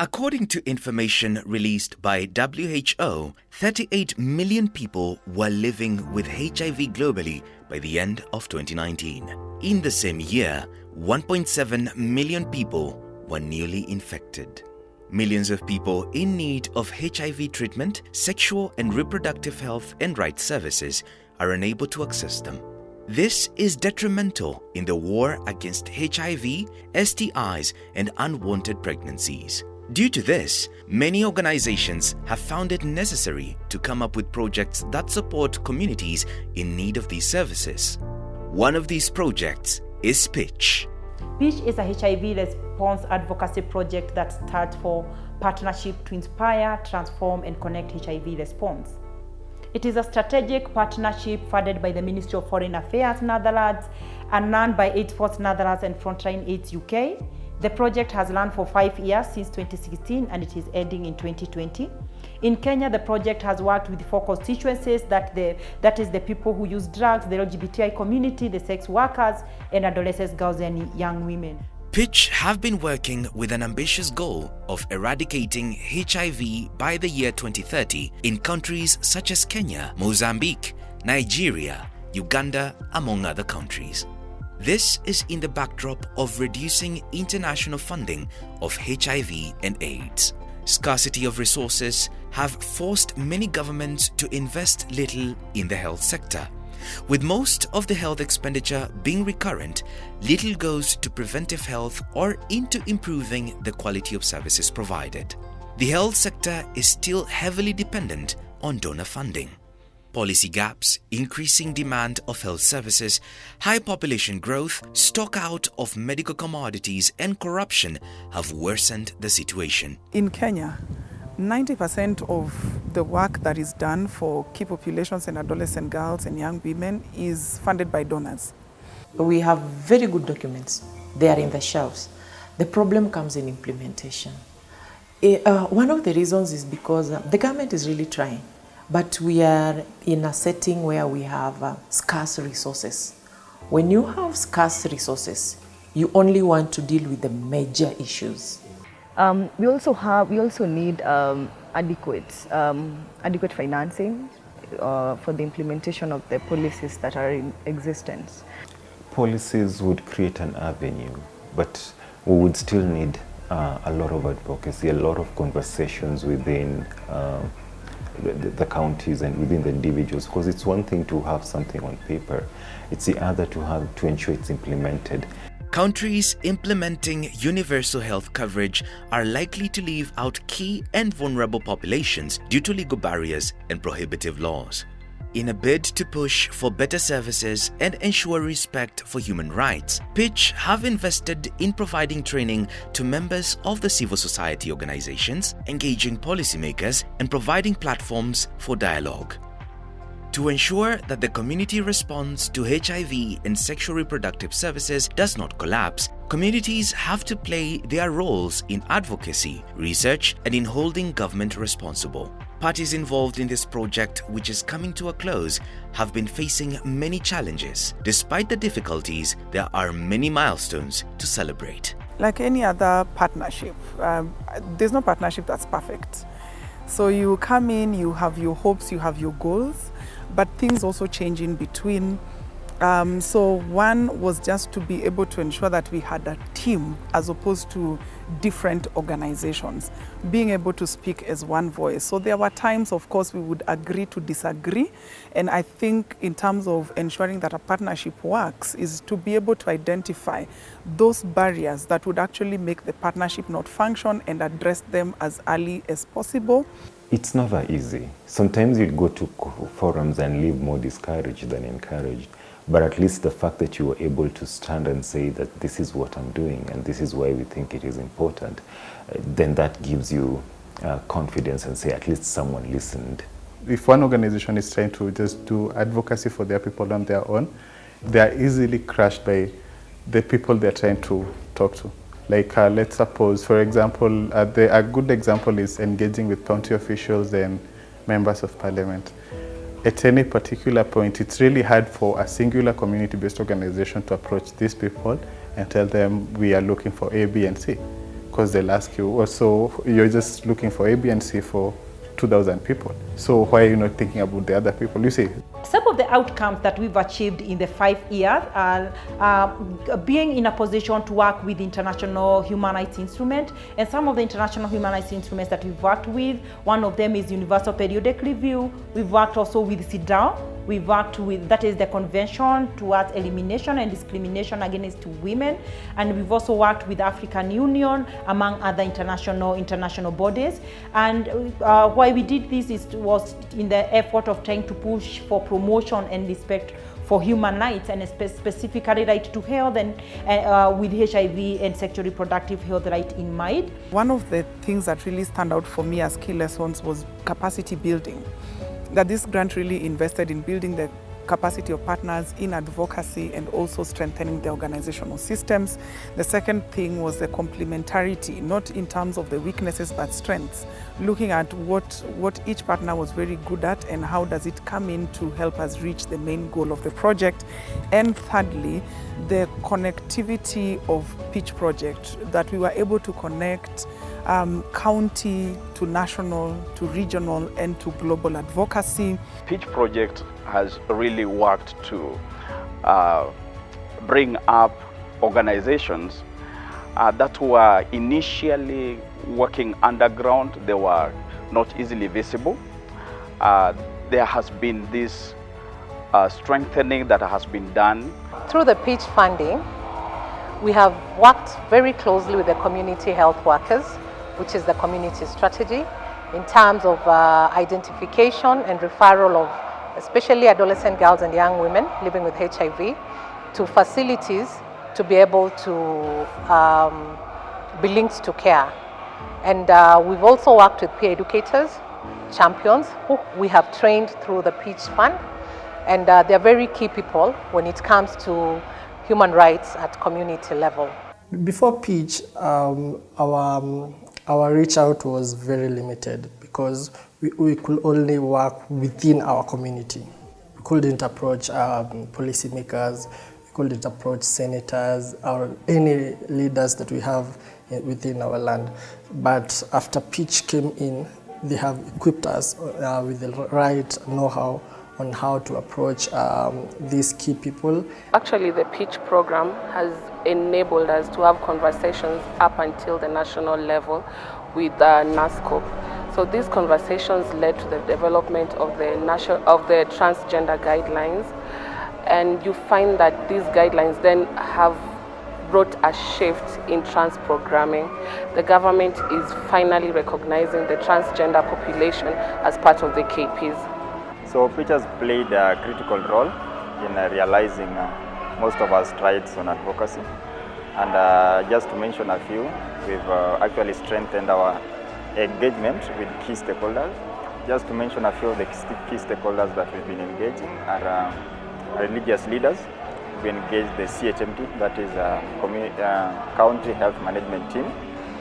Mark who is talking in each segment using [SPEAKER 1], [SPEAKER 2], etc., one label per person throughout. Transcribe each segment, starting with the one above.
[SPEAKER 1] According to information released by WHO, 38 million people were living with HIV globally by the end of 2019. In the same year, 1.7 million people were newly infected. Millions of people in need of HIV treatment, sexual and reproductive health and rights services are unable to access them. This is detrimental in the war against HIV, STIs, and unwanted pregnancies. Due to this, many organizations have found it necessary to come up with projects that support communities in need of these services. One of these projects is PITCH.
[SPEAKER 2] PITCH is a HIV response advocacy project that stands for Partnership to Inspire, Transform and Connect HIV Response. It is a strategic partnership funded by the Ministry of Foreign Affairs, Netherlands, and run by AIDS Force Netherlands and Frontline AIDS UK. The project has run for 5 years since 2016 and it is ending in 2020. In Kenya, the project has worked with 4 constituencies, that is the people who use drugs, the LGBTI community, the sex workers, and adolescents, girls and young women.
[SPEAKER 1] PITCH have been working with an ambitious goal of eradicating HIV by the year 2030 in countries such as Kenya, Mozambique, Nigeria, Uganda, among other countries. This is in the backdrop of reducing international funding of HIV and AIDS. Scarcity of resources have forced many governments to invest little in the health sector. With most of the health expenditure being recurrent, little goes to preventive health or into improving the quality of services provided. The health sector is still heavily dependent on donor funding. Policy gaps, increasing demand of health services, high population growth, stock out of medical commodities, and corruption have worsened the situation.
[SPEAKER 3] In Kenya, 90% of the work that is done for key populations and adolescent girls and young women is funded by donors.
[SPEAKER 4] We have very good documents. They are in the shelves. The problem comes in implementation. One of the reasons is because the government is really trying. But we are in a setting where we have scarce resources. When you have scarce resources, you only want to deal with the major issues.
[SPEAKER 5] We also need adequate financing for the implementation of the policies that are in existence.
[SPEAKER 6] Policies would create an avenue, but we would still need a lot of advocacy, a lot of conversations within the counties and within the individuals, because it's one thing to have something on paper, it's the other to ensure it's implemented.
[SPEAKER 1] Countries implementing universal health coverage are likely to leave out key and vulnerable populations due to legal barriers and prohibitive laws. In a bid to push for better services and ensure respect for human rights, PITCH have invested in providing training to members of the civil society organizations, engaging policymakers, and providing platforms for dialogue. To ensure that the community response to HIV and sexual reproductive services does not collapse, communities have to play their roles in advocacy, research, and in holding government responsible. Parties involved in this project, which is coming to a close, have been facing many challenges. Despite the difficulties, there are many milestones to celebrate.
[SPEAKER 3] Like any other partnership, there's no partnership that's perfect. So you come in, you have your hopes, you have your goals, but things also change in between. So one was just to be able to ensure that we had a team as opposed to different organizations, being able to speak as one voice. So there were times, of course, we would agree to disagree. And I think in terms of ensuring that a partnership works is to be able to identify those barriers that would actually make the partnership not function and address them as early as possible.
[SPEAKER 6] It's never easy. Sometimes you'd go to forums and leave more discouraged than encouraged. But at least the fact that you were able to stand and say that this is what I'm doing and this is why we think it is important, then that gives you confidence and say at least someone listened.
[SPEAKER 7] If one organization is trying to just do advocacy for their people on their own, they are easily crushed by the people they're trying to talk to. Like let's suppose, for example, a good example is engaging with county officials and members of parliament. At any particular point, it's really hard for a singular community-based organization to approach these people and tell them we are looking for A, B, and C. because they'll ask you, also, you're just looking for A, B, and C for 2,000 people. So why are you not thinking about the other people? You see,
[SPEAKER 2] some of the outcomes that we've achieved in the 5 years are being in a position to work with international human rights instruments. And some of the international human rights instruments that we've worked with, one of them is Universal Periodic Review. We've worked also with CEDAW. We've worked with, that is the Convention towards Elimination and Discrimination Against Women. And we've also worked with African Union, among other international bodies. And why we did this was in the effort of trying to push for promotion and respect for human rights, and specifically right to health, and with HIV and sexual reproductive health right in mind.
[SPEAKER 3] One of the things that really stand out for me as key lessons was capacity building. That this grant really invested in building the capacity of partners in advocacy and also strengthening the organizational systems. The second thing was the complementarity, not in terms of the weaknesses but strengths, looking at what each partner was very good at and how does it come in to help us reach the main goal of the project. And thirdly, the connectivity of Pitch Project, that we were able to connect county to national to regional and to global advocacy.
[SPEAKER 8] Pitch Project has really worked to bring up organizations that were initially working underground. They were not easily visible. There has been this strengthening that has been done.
[SPEAKER 9] Through the Pitch funding, we have worked very closely with the community health workers, which is the community strategy, in terms of identification and referral of especially adolescent girls and young women living with HIV to facilities to be able to be linked to care. And we've also worked with peer educators, champions, who we have trained through the Pitch Fund, and they're very key people when it comes to human rights at community level.
[SPEAKER 10] Before Pitch, our reach out was very limited because we could only work within our community. We couldn't approach policymakers, we couldn't approach senators or any leaders that we have within our land. But after Pitch came in, they have equipped us with the right know-how on how to approach these key people.
[SPEAKER 11] Actually, the Pitch program has enabled us to have conversations up until the national level with NASCOP. So these conversations led to the development of the transgender guidelines, and you find that these guidelines then have brought a shift in trans programming. The government is finally recognizing the transgender population as part of the KPs.
[SPEAKER 12] So Pitch has played a critical role in realizing most of our strides on advocacy. And just to mention a few, we've actually strengthened our engagement with key stakeholders. Just to mention a few of the key stakeholders that we've been engaging are religious leaders. We engaged the CHMT, that is County Health Management Team.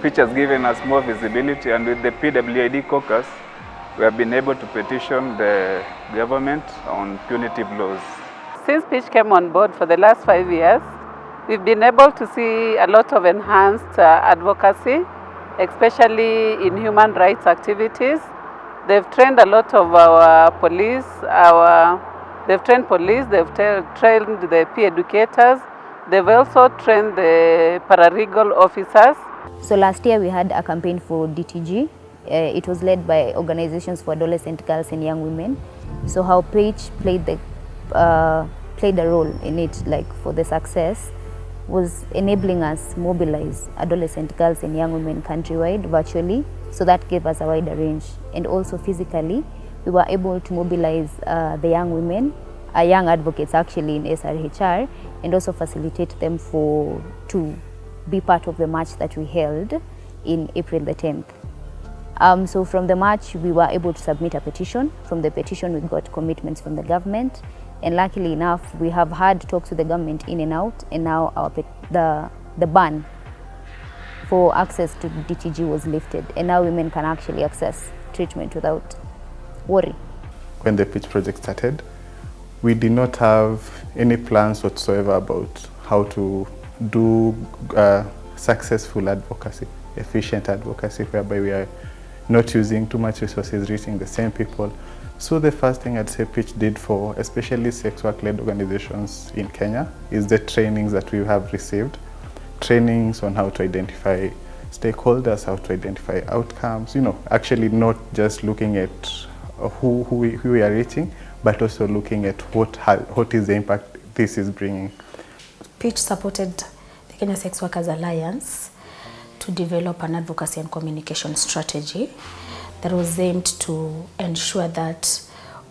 [SPEAKER 13] Pitch has given us more visibility, and with the PWID caucus, we have been able to petition the government on punitive laws.
[SPEAKER 14] Since Pitch came on board for the last 5 years, we've been able to see a lot of enhanced advocacy, especially in human rights activities. They've trained a lot of our police, they've trained the peer educators, they've also trained the paralegal officers.
[SPEAKER 15] So last year we had a campaign for DTG. It was led by organizations for adolescent girls and young women. So how Pitch played a role in it, like for the success, was enabling us mobilize adolescent girls and young women countrywide virtually. So that gave us a wider range. And also physically, we were able to mobilize the young women, young advocates actually in SRHR, and also facilitate them to be part of the march that we held in April the 10th. So from the march, we were able to submit a petition. From the petition, we got commitments from the government. And luckily enough, we have had talks with the government in and out, and now the ban for access to DTG was lifted, and now women can actually access treatment without worry.
[SPEAKER 7] When the Pitch project started, we did not have any plans whatsoever about how to do successful advocacy. efficient advocacy whereby we are not using too much resources reaching the same people. So the first thing I'd say Pitch did for especially sex work-led organizations in Kenya is the trainings that we have received. Trainings on how to identify stakeholders, how to identify outcomes, actually not just looking at who we are reaching, but also looking at what is the impact this is bringing.
[SPEAKER 16] Pitch supported the Kenya Sex Workers Alliance to develop an advocacy and communication strategy that was aimed to ensure that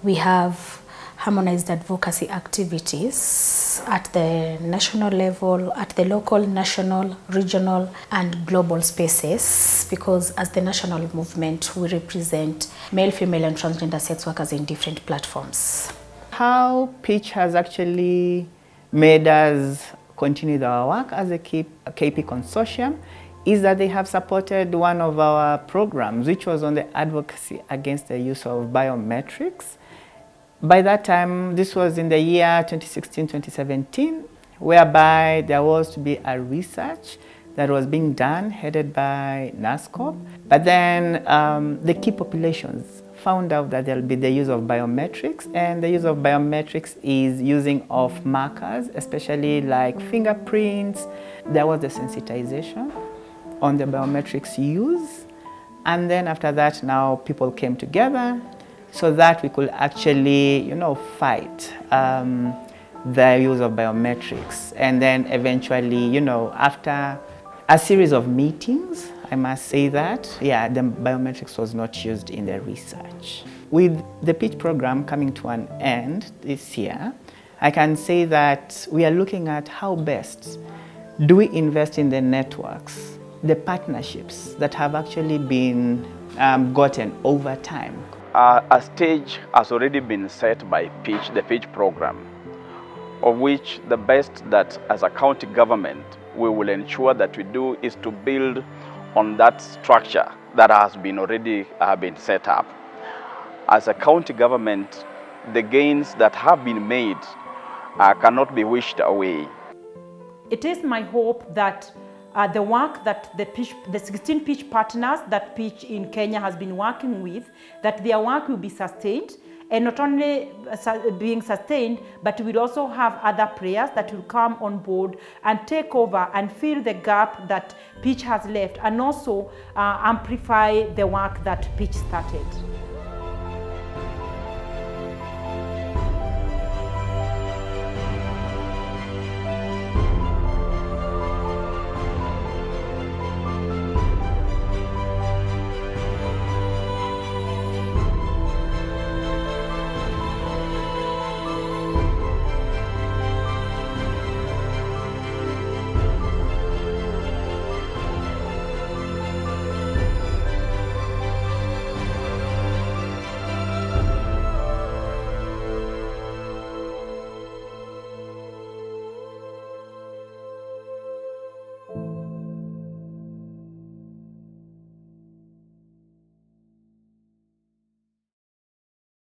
[SPEAKER 16] we have harmonized advocacy activities at the national level, at the local, national, regional, and global spaces, because as the national movement, we represent male, female, and transgender sex workers in different platforms.
[SPEAKER 17] How Pitch has actually made us continue our work as a KP consortium is that they have supported one of our programs, which was on the advocacy against the use of biometrics. By that time, this was in the year 2016-2017, whereby there was to be a research that was being done, headed by NASCOP. But then the key populations found out that there will be the use of biometrics, and the use of biometrics is using of markers, especially like fingerprints. There was the sensitization on the biometrics use, and then after that, now people came together so that we could actually, fight the use of biometrics. And then eventually, after a series of meetings, I must say that, the biometrics was not used in the research. With the Pitch program coming to an end this year, I can say that we are looking at how best do we invest in the networks, the partnerships that have actually been gotten over time.
[SPEAKER 8] A stage has already been set by Pitch, the Pitch program, of which the best that as a county government we will ensure that we do is to build on that structure that has been already been set up. As a county government, the gains that have been made cannot be wished away.
[SPEAKER 2] It is my hope that the work that the 16 Pitch partners that Pitch in Kenya has been working with, that their work will be sustained, and not only being sustained, but we'll also have other players that will come on board and take over and fill the gap that Pitch has left, and also amplify the work that Pitch started.